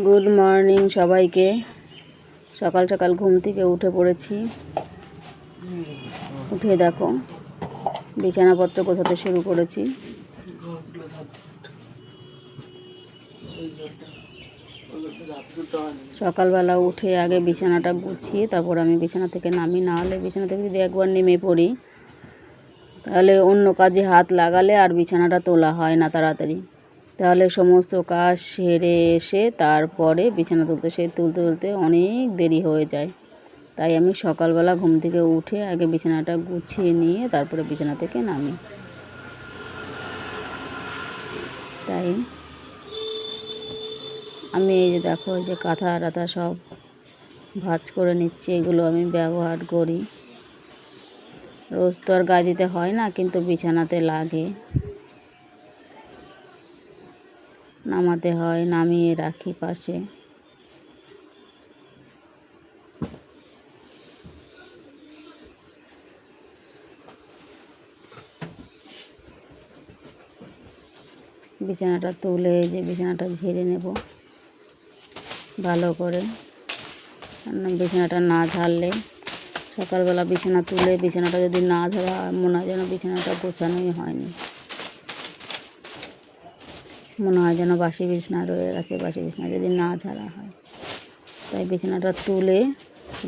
Good morning সবাইকে। সকাল সকাল ঘুম থেকে উঠে পড়েছি। উঠে দেখো বিছানাপত্র গোছাতে শুরু করেছি। সকালবেলা উঠে আগে বিছানাটা গুছিয়ে তারপর আমি বিছানা থেকে নামি, না হলে বিছানা থেকে যদি একবার নেমে পড়ি তাহলে অন্য কাজে হাত লাগালে আর বিছানাটা তোলা হয় না তাড়াতাড়ি। তাহলে সমস্ত কাজ সেরে এসে তারপরে বিছানা তুলতে অনেক দেরি হয়ে যায়। তাই আমি সকালবেলা ঘুম থেকে উঠে আগে বিছানাটা গুছিয়ে নিয়ে তারপরে বিছানা থেকে নামি। তাই আমি এই যে দেখো যে কাঁথা টাথা সব ভাঁজ করে নিচ্ছি। এগুলো আমি ব্যবহার করি, রোজ তো আর গায়ে দিতে হয় না, কিন্তু বিছানাতে লাগে, নামাতে হয়, নামিয়ে রাখি পাশে। বিছানাটা তুলে যে বিছানাটা ঝেড়ে নেব ভালো করে। বিছানাটা না ঝাড়লে সকালবেলা বিছানা তুলে বিছানাটা যদি না ঝাড়া মনে হয় যেন বিছানাটা গোছানোই হয়নি, মনে হয় যেন বাসি বিছানা রয়ে গেছে, বাসি বিছানা যদি না ঝাড়া হয়। তাই বিছানাটা তুলে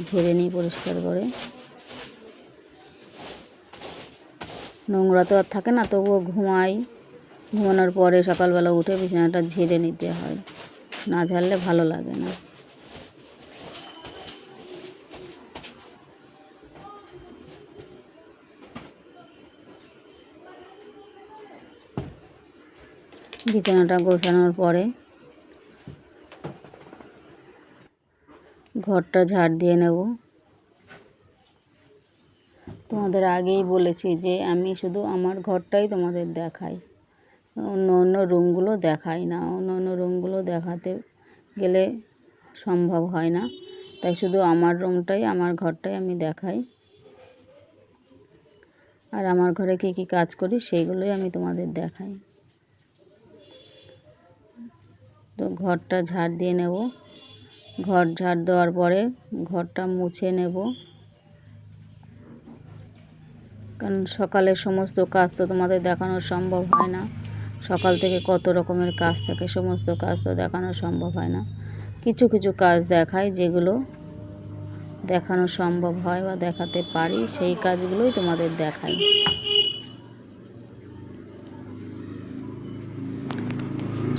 ঝেড়ে নিই পরিষ্কার করে। নোংরা তো আর থাকে না, তবুও ঘুমানোর পরে সকালবেলা উঠে বিছানাটা ঝেড়ে নিতে হয়, না ঝাড়লে ভালো লাগে না। বিছানাটা গোছানোর পরে ঘরটা ঝাড় দিয়ে নেব। তোমাদের আগেই বলেছি যে আমি শুধু আমার ঘরটাই তোমাদের দেখাই, অন্য অন্য রুমগুলো দেখাই না। অন্য অন্য রুমগুলো দেখাতে গেলে সম্ভব হয় না, তাই শুধু আমার রুমটাই, আমার ঘরটাই আমি দেখাই। আর আমার ঘরে কী কী কাজ করি সেইগুলোই আমি তোমাদের দেখাই। তো ঘরটা ঝাড় দিয়ে নেব। ঘর ঝাড় দেওয়ার পরে ঘরটা মুছে নেব, কারণ সকালের সমস্ত কাজ তো তোমাদের দেখানো সম্ভব হয় না। সকাল থেকে কত রকমের কাজ থাকে, সমস্ত কাজ তো দেখানো সম্ভব হয় না। কিছু কিছু কাজ দেখাই, যেগুলো দেখানো সম্ভব হয় বা দেখাতে পারি সেই কাজগুলোই তোমাদের দেখাই।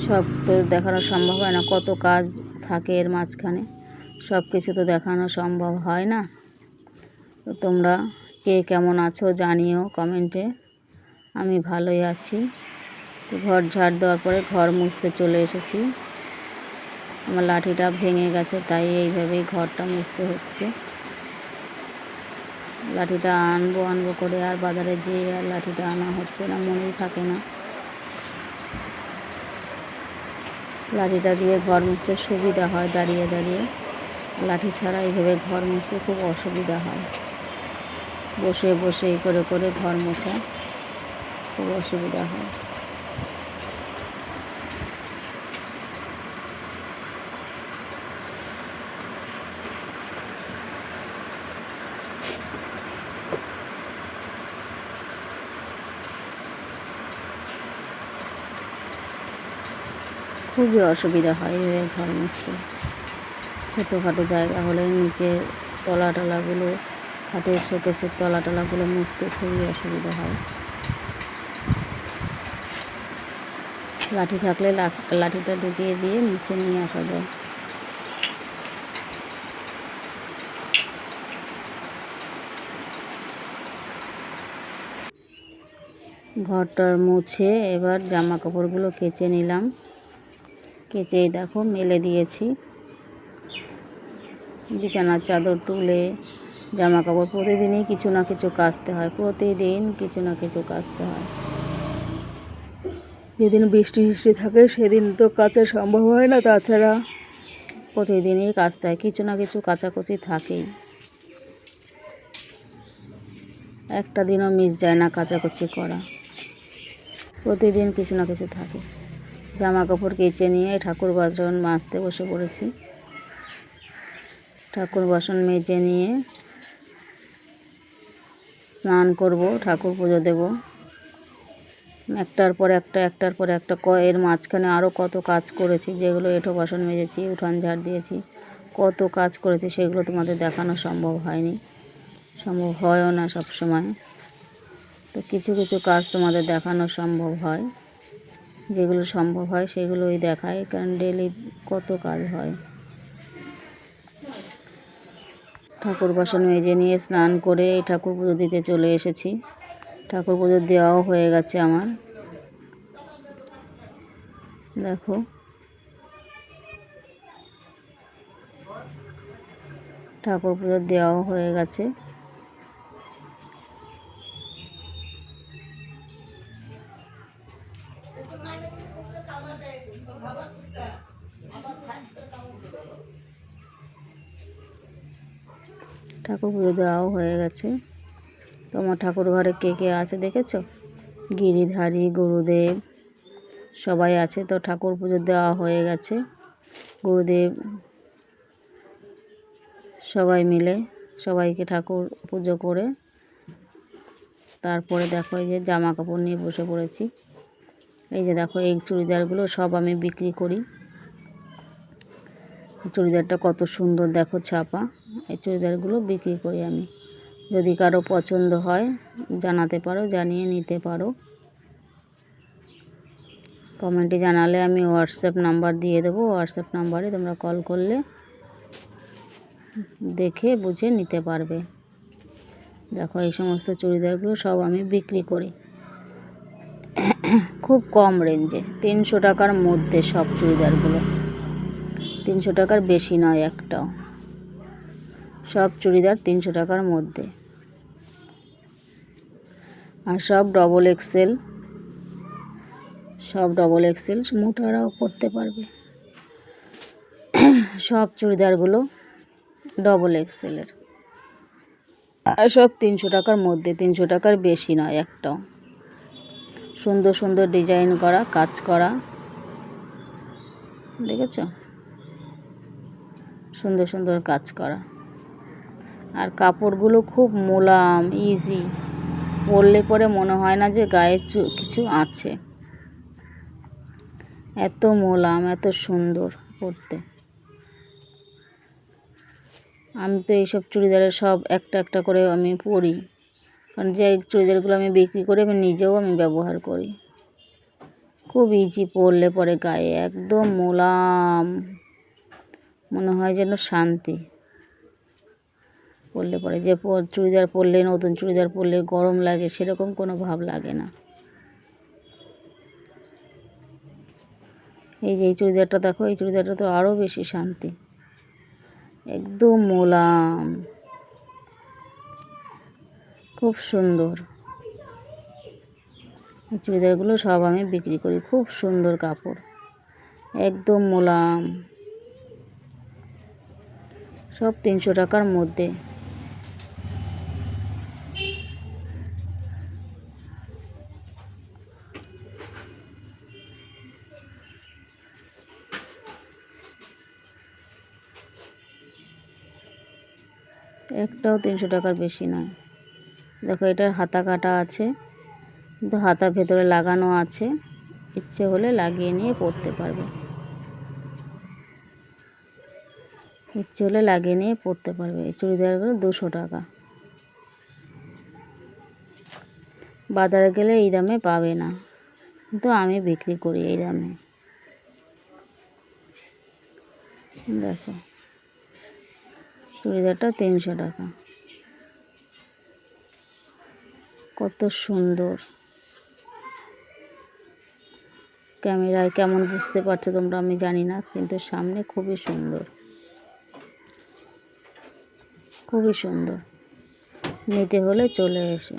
সব তো দেখানো সম্ভব হয় না, কত কাজ থাকে এর মাঝখানে, সব কিছু তো দেখানো সম্ভব হয় না। তো তোমরা কে কেমন আছো জানিও কমেন্টে। আমি ভালোই আছি। তো ঘর ঝাড় দেওয়ার পরে ঘর মুছতে চলে এসেছি। আমার লাঠিটা ভেঙে গেছে, তাই এইভাবেই ঘরটা মুছতে হচ্ছে। লাঠিটা আনবো করে আর বাজারে যেয়ে আর লাঠিটা আনা হচ্ছে না, মনেই থাকে না। লাঠিটা দিয়ে ঘর মুছতে সুবিধা হয়, দাঁড়িয়ে দাঁড়িয়ে। লাঠি ছাড়া এইভাবে ঘর মুছতে খুব অসুবিধা হয়, বসে বসে করে ঘর মোছা খুব অসুবিধা হয়। খুবই অসুবিধা হয় এইভাবে ঘর মুছতে। ছোটোখাটো জায়গা হলে নিচে তলাগুলো, খাটের শোকেসের তলাগুলো মুছতে খুবই অসুবিধা হয়। লাঠি থাকলে লাঠিটা ঢুকিয়ে দিয়ে মুছে নিয়ে আসা যায়। ঘরটা মুছে এবার জামা কাপড়গুলো কেচে নিলাম। কেচেই দেখো মেলে দিয়েছি। বিছানার চাদর তুলে জামা কাপড় প্রতিদিনই কিছু না কিছু কাচতে হয়, প্রতিদিন কিছু না কিছু কাচতে হয়। যেদিন বৃষ্টি থাকে সেদিন তো কাচা সম্ভব হয় না, তাছাড়া প্রতিদিনই কাচতে হয়, কিছু না কিছু কাচাকুচি থাকেই। একটা দিনও মিস যায় না কাচাকুচি করা, প্রতিদিন কিছু না কিছু থাকে। জামা কাপড় কেচে নিয়ে ঠাকুর বাসন মাজতে বসে পড়েছি। ঠাকুর বাসন মেজে নিয়ে স্নান করব, ঠাকুর পুজো দেব। একটার পর একটা এর মাঝখানে আরও কত কাজ করেছি, যেগুলো এঁঠো বাসন মেজেছি, উঠান ঝাড় দিয়েছি, কত কাজ করেছি, সেগুলো তোমাদের দেখানো সম্ভব হয়নি, সম্ভব হয়ও না সব সময়। তো কিছু কিছু কাজ তোমাদের দেখানো সম্ভব হয়, যেগুলো সম্ভব হয় সেগুলোই দেখায়, কারণ ডেলি কত কাজ হয়। ঠাকুর বাসন মেজে নিয়ে স্নান করে ঠাকুর পুজো দিতে চলে এসেছি। ঠাকুর পুজো দেওয়াও হয়ে গেছে আমার, দেখো। ঠাকুর পুজো দেওয়াও হয়ে গেছে। ঠাকুর পুজো দেওয়াও হয়ে গেছে। তোমার ঠাকুর ঘরে কে কে আছে দেখেছো? গিরিধারী, গুরুদেব সবাই আছে। তো ঠাকুর পুজো দেওয়া হয়ে গেছে। গুরুদেব সবাই মিলে সবাইকে ঠাকুর পুজো করে তারপরে দেখো এই যে জামা কাপড় নিয়ে বসে পড়েছি। এই যে দেখো এই চুড়িদারগুলো সব আমি বিক্রি করি। চুড়িদারটা কত সুন্দর দেখো ছাপা। এই চুড়িদারগুলো বিক্রি করি আমি। যদি কারো পছন্দ হয় জানাতে পারো, জানিয়ে নিতে পারো। কমেন্টে জানালে আমি হোয়াটসঅ্যাপ নাম্বার দিয়ে দেবো। হোয়াটসঅ্যাপ নাম্বারে তোমরা কল করলে দেখে বুঝে নিতে পারবে। দেখো এই সমস্ত চুড়িদারগুলো সব আমি বিক্রি করি খুব কম রেঞ্জে, 300 টাকার মধ্যে সব চুড়িদারগুলো। 300 টাকার বেশি নয় একটাও। সব চুড়িদার 300 টাকার মধ্যে, আর সব ডবল এক্সেল। সব ডবল এক্সেল, মোটারাও পরতে পারবে। সব চুড়িদারগুলো ডবল এক্সেলের, আর সব 300 টাকার মধ্যে, 300 টাকার বেশি নয় একটাও। সুন্দর সুন্দর ডিজাইন করা, কাজ করা, দেখেছ? সুন্দর সুন্দর কাজ করা। আর কাপড়গুলো খুব মোলাম, ইজি, পরলে পরে মনে হয় না যে গায়ে কিছু আছে। এত মোলাম, এত সুন্দর পরতে। আমি তো এইসব চুড়িদারের সব একটা একটা করে আমি পরি, কারণ যে চুড়িদারগুলো আমি বিক্রি করি আমি নিজেও ব্যবহার করি। খুব ইজি, পরলে পরে গায়ে একদম মোলাম, মনে হয় যেন শান্তি। পরলে পরে যে চুড়িদার পরলে, নতুন চুড়িদার পরলে গরম লাগে, সেরকম কোনো ভাব লাগে না। এই যে এই চুড়িদারটা দেখো, এই চুড়িদারটা তো আরও বেশি শান্তি, একদম মোলাম, খুব সুন্দর। এই চুড়িদারগুলো সব আমি বিক্রি করি। খুব সুন্দর কাপড়, একদম মোলাম, সব 300 টাকার মধ্যে। একটাও 300 টাকার বেশি নয়। দেখো এটার হাতা কাটা আছে, কিন্তু হাতা ভেতরে লাগানো আছে, ইচ্ছে হলে লাগিয়ে নিয়ে পরতে পারবে। ইচ্ছে হলে লাগিয়ে নিয়ে পরতে পারবে। এই চুড়িদারগুলো 200 টাকা। বাজারে গেলে এই দামে পাবে না, কিন্তু আমি বিক্রি করি এই দামে। দেখো চুড়িদারটা 300 টাকা, কত সুন্দর। ক্যামেরায় কেমন বুঝতে পারছো তোমরা আমি জানি না, কিন্তু সামনে খুবই সুন্দর, খুবই সুন্দর। নিতে হলে চলে এসো।